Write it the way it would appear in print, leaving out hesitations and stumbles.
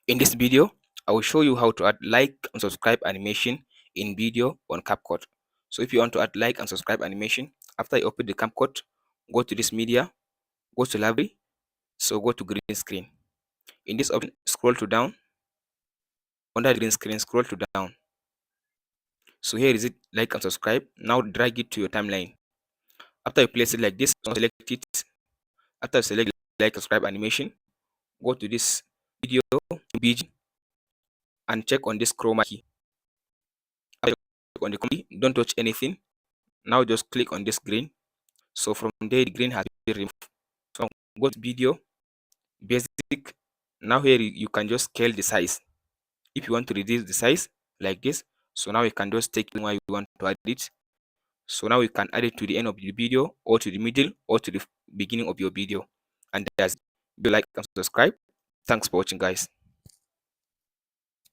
In this video, I will show you how to add like and subscribe animation in video on CapCut. So if you want to add like and subscribe animation, after you open the CapCut, go to this media, go to library, so go to green screen. In this option, scroll to down. Under the green screen, scroll to down. So here is it, like and subscribe. Now drag it to your timeline. After you place it like this, select it. After you select like subscribe animation, go to this video BG and check on this chroma key. After you click on the chroma key, don't touch anything. Now just click on this green. So from there, the green has been removed. So go to video, basic. Now here you can just scale the size. If you want to reduce the size like this, so now you can just take where you want to add it. So now you can add it to the end of the video, or to the middle, or to the beginning of your video. And that's it. Do like and subscribe. Thanks for watching, guys.